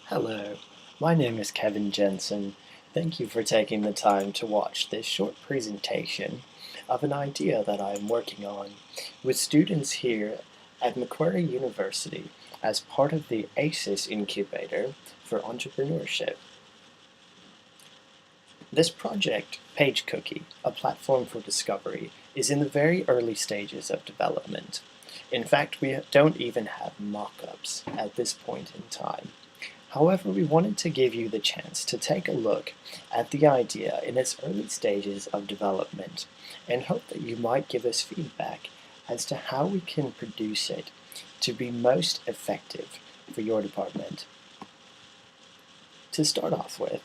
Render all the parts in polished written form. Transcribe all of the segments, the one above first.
Hello, my name is Kevin Jensen. Thank you for taking the time to watch this short presentation of an idea that I am working on with students here at Macquarie University as part of the ACES Incubator for Entrepreneurship. This project, Page Cookie, a platform for discovery, is in the very early stages of development. In fact, we don't even have mock-ups at this point in time. However, we wanted to give you the chance to take a look at the idea in its early stages of development and hope that you might give us feedback as to how we can produce it to be most effective for your department. To start off with,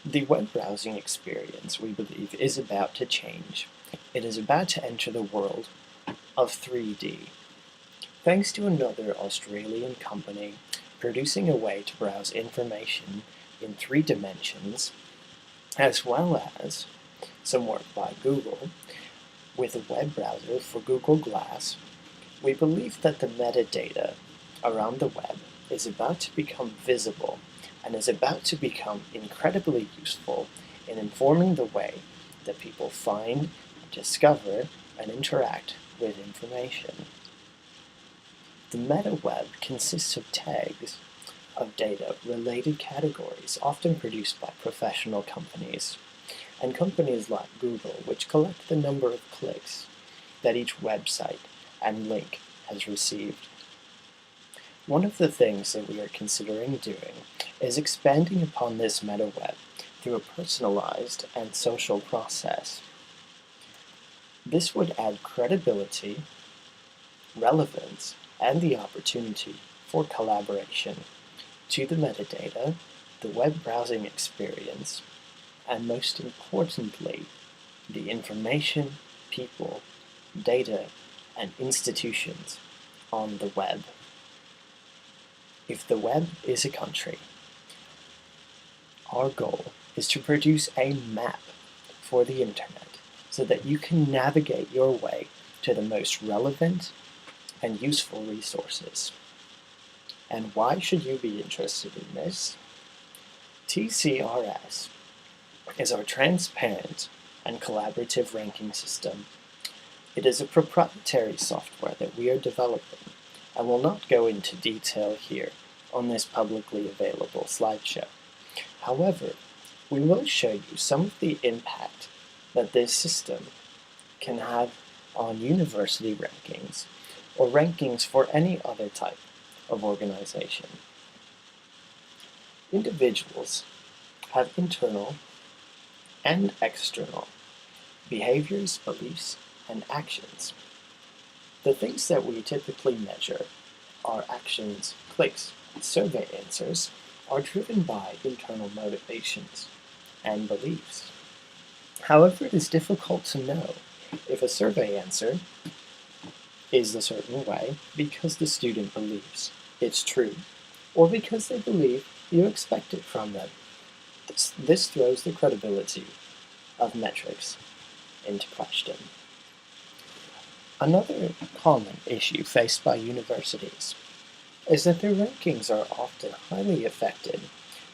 the web browsing experience, we believe, is about to change. It is about to enter the world of 3D. Thanks to another Australian company producing a way to browse information in 3 dimensions, as well as some work by Google with a web browser for Google Glass, we believe that the metadata around the web is about to become visible and is about to become incredibly useful in informing the way that people find, discover, and interact with information. The Metaweb consists of tags of data-related categories often produced by professional companies, and companies like Google, which collect the number of clicks that each website and link has received. One of the things that we are considering doing is expanding upon this Metaweb through a personalized and social process. This would add credibility, relevance, and the opportunity for collaboration to the metadata, the web browsing experience, and most importantly, the information, people, data, and institutions on the web. If the web is a country, our goal is to produce a map for the internet so that you can navigate your way to the most relevant and useful resources. And why should you be interested in this? TCRS is our transparent and collaborative ranking system. It is a proprietary software that we are developing and will not go into detail here on this publicly available slideshow. However, we will show you some of the impact that this system can have on university rankings or rankings for any other type of organization. Individuals have internal and external behaviors, beliefs, and actions. The things that we typically measure are actions, clicks, survey answers are driven by internal motivations and beliefs. However, it is difficult to know if a survey answer is a certain way because the student believes it's true, or because they believe you expect it from them. This throws the credibility of metrics into question. Another common issue faced by universities is that their rankings are often highly affected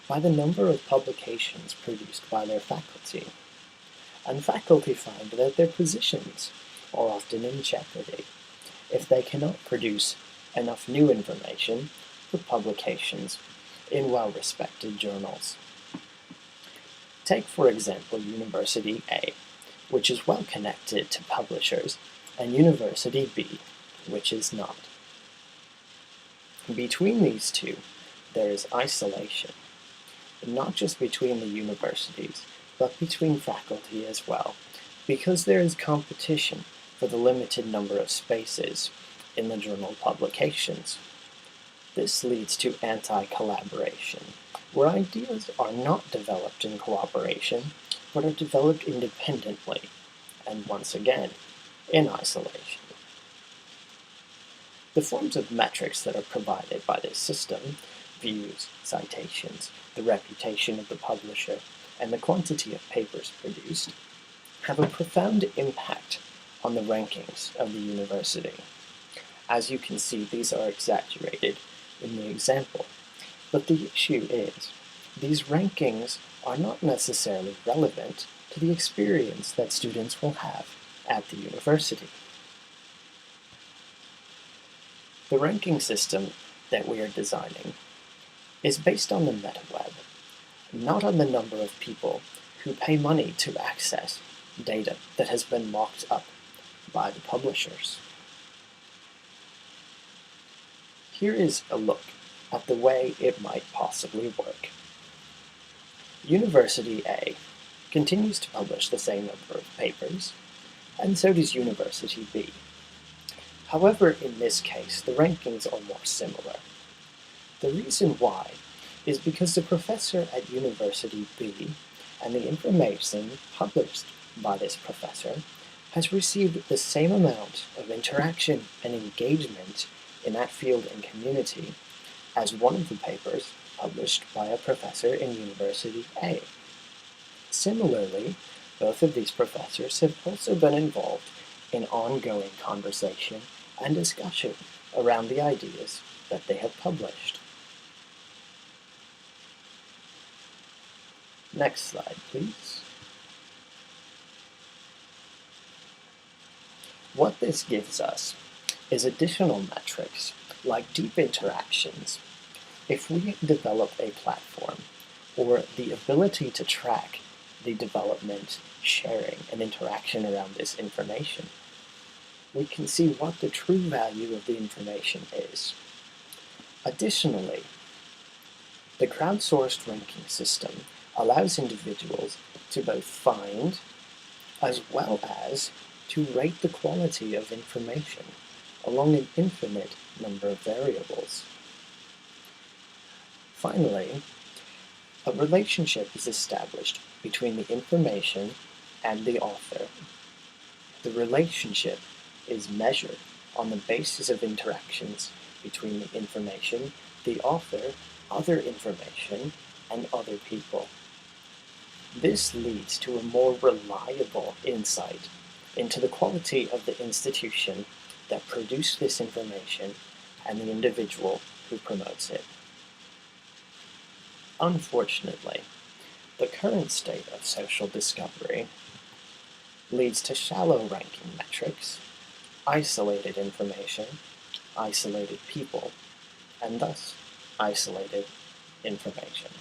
by the number of publications produced by their faculty, and faculty find that their positions are often in jeopardy if they cannot produce enough new information for publications in well-respected journals. Take, for example, University A, which is well connected to publishers, and University B, which is not. Between these two, there is isolation, not just between the universities, but between faculty as well, because there is competition for the limited number of spaces in the journal publications. This leads to anti-collaboration, where ideas are not developed in cooperation, but are developed independently, and once again, in isolation. The forms of metrics that are provided by this system, views, citations, the reputation of the publisher, and the quantity of papers produced, have a profound impact on the rankings of the university. As you can see, these are exaggerated in the example, But the issue is, these rankings are not necessarily relevant to the experience that students will have at the university. The ranking system that we are designing is based on the Metaweb, not on the number of people who pay money to access data that has been mocked up by the publishers. Here is a look at the way it might possibly work. University A continues to publish the same number of papers, and so does University B. However, in this case, the rankings are more similar. The reason why is because the professor at University B and the information published by this professor has received the same amount of interaction and engagement in that field and community as one of the papers published by a professor in University A. Similarly, both of these professors have also been involved in ongoing conversation and discussion around the ideas that they have published. Next slide, please. What this gives us is additional metrics like deep interactions. If we develop a platform or the ability to track the development, sharing, and interaction around this information, we can see what the true value of the information is. Additionally, the crowdsourced ranking system allows individuals to both find as well as to rate the quality of information along an infinite number of variables. Finally, a relationship is established between the information and the author. The relationship is measured on the basis of interactions between the information, the author, other information, and other people. This leads to a more reliable insight into the quality of the institution that produced this information and the individual who promotes it. Unfortunately, the current state of social discovery leads to shallow ranking metrics, isolated information, isolated people, and thus isolated information.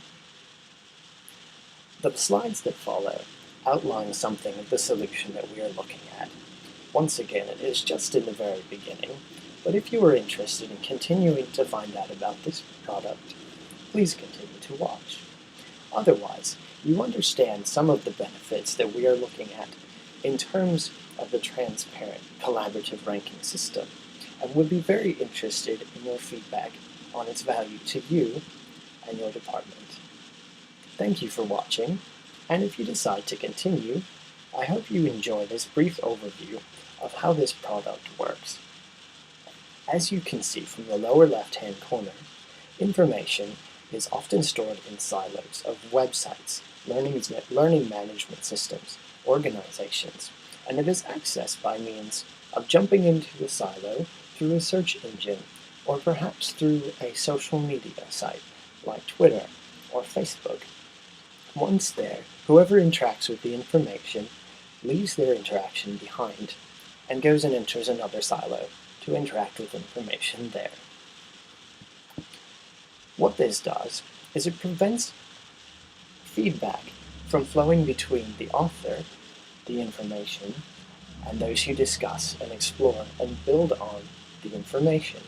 The slides that follow outline something of the solution that we are looking at. Once again, it is just in the very beginning, but if you are interested in continuing to find out about this product, please continue to watch. Otherwise, you understand some of the benefits that we are looking at in terms of the transparent, collaborative ranking system, and would be very interested in your feedback on its value to you and your department. Thank you for watching, and if you decide to continue, I hope you enjoy this brief overview of how this product works. As you can see from the lower left-hand corner, information is often stored in silos of websites, learning management systems, organizations, and it is accessed by means of jumping into a silo through a search engine or perhaps through a social media site like Twitter or Facebook. Once there, whoever interacts with the information leaves their interaction behind and goes and enters another silo to interact with information there. What this does is it prevents feedback from flowing between the author, the information, and those who discuss and explore and build on the information.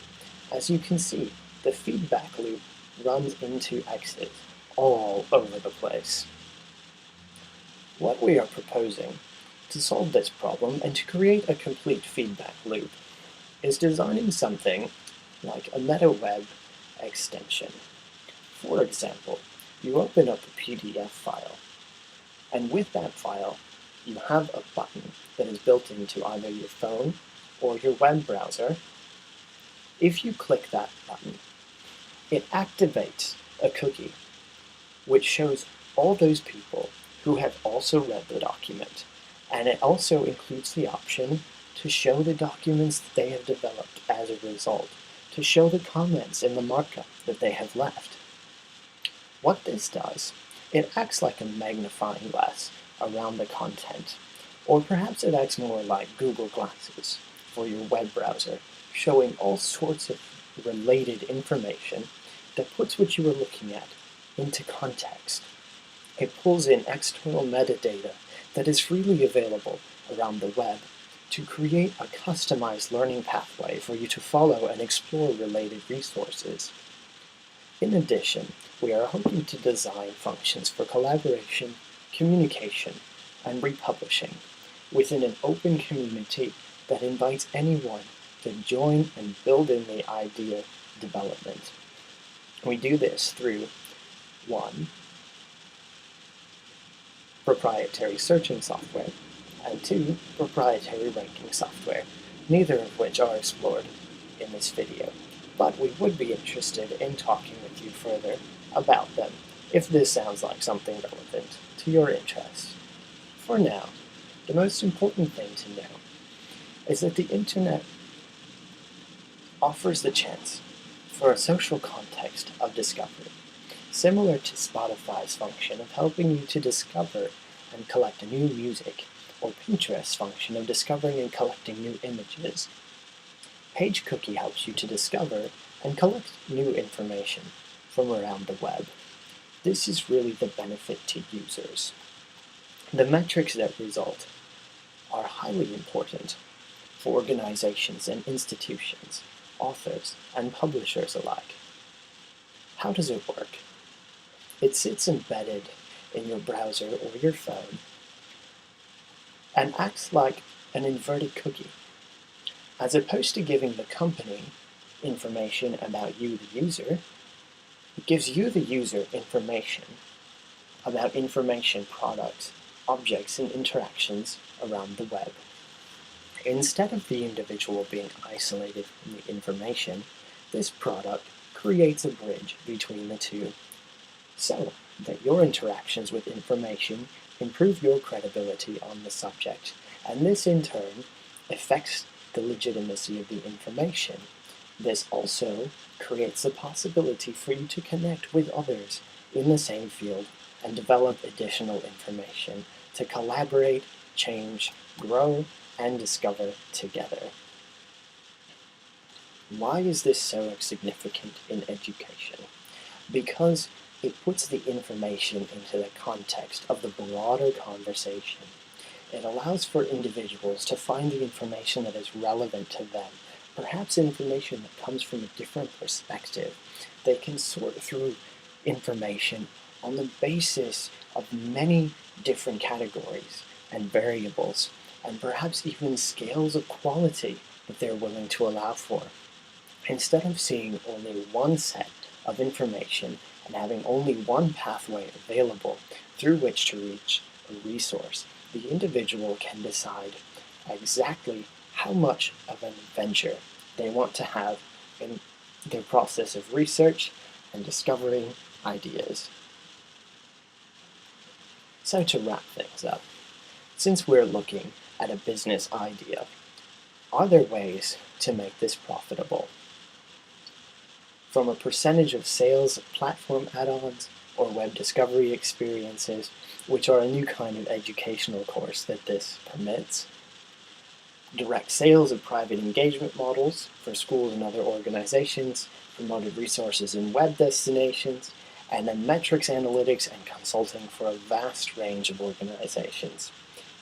As you can see, the feedback loop runs into exit all over the place. What we are proposing to solve this problem and to create a complete feedback loop is designing something like a Metaweb extension. For example, you open up a PDF file, and with that file, you have a button that is built into either your phone or your web browser. If you click that button, it activates a cookie which shows all those people who have also read the document, and it also includes the option to show the documents that they have developed as a result, to show the comments and the markup that they have left. What this does, it acts like a magnifying glass around the content, or perhaps it acts more like Google Glasses for your web browser, showing all sorts of related information that puts what you are looking at into context. It pulls in external metadata that is freely available around the web to create a customized learning pathway for you to follow and explore related resources. In addition, we are hoping to design functions for collaboration, communication, and republishing within an open community that invites anyone to join and build in the idea development. We do this through 1. Proprietary searching software, and 2. Proprietary ranking software, neither of which are explored in this video, but we would be interested in talking with you further about them if this sounds like something relevant to your interests. For now, the most important thing to know is that the internet offers the chance for a social context of discovery, similar to Spotify's function of helping you to discover and collect new music, or Pinterest's function of discovering and collecting new images. PageCookie helps you to discover and collect new information from around the web. This is really the benefit to users. The metrics that result are highly important for organizations and institutions, authors, and publishers alike. How does it work? It sits embedded in your browser or your phone and acts like an inverted cookie. As opposed to giving the company information about you, the user, it gives you, the user, information about information, products, objects, and interactions around the web. Instead of the individual being isolated from the information, this product creates a bridge between the two, so that your interactions with information improve your credibility on the subject, and this in turn affects the legitimacy of the information. This also creates the possibility for you to connect with others in the same field and develop additional information to collaborate, change, grow, and discover together. Why is this so significant in education? Because it puts the information into the context of the broader conversation. It allows for individuals to find the information that is relevant to them, perhaps information that comes from a different perspective. They can sort through information on the basis of many different categories and variables, and perhaps even scales of quality that they're willing to allow for. Instead of seeing only one set of information and having only one pathway available through which to reach a resource, the individual can decide exactly how much of an adventure they want to have in their process of research and discovering ideas. So to wrap things up, since we're looking at a business idea, are there ways to make this profitable? From a percentage of sales of platform add-ons or web discovery experiences, which are a new kind of educational course that this permits, direct sales of private engagement models for schools and other organizations, promoted resources in web destinations, and then metrics analytics and consulting for a vast range of organizations.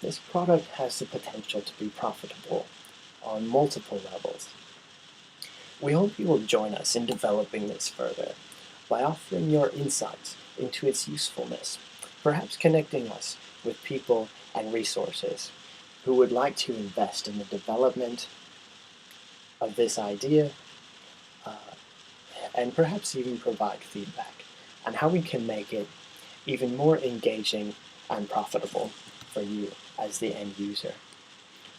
This product has the potential to be profitable on multiple levels. We hope you will join us in developing this further by offering your insights into its usefulness, perhaps connecting us with people and resources who would like to invest in the development of this idea, and perhaps even provide feedback on how we can make it even more engaging and profitable for you as the end user.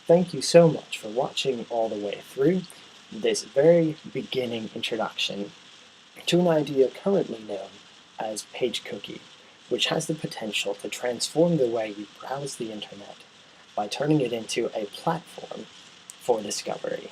Thank you so much for watching all the way through this very beginning introduction to an idea currently known as PageCookie, which has the potential to transform the way you browse the internet by turning it into a platform for discovery.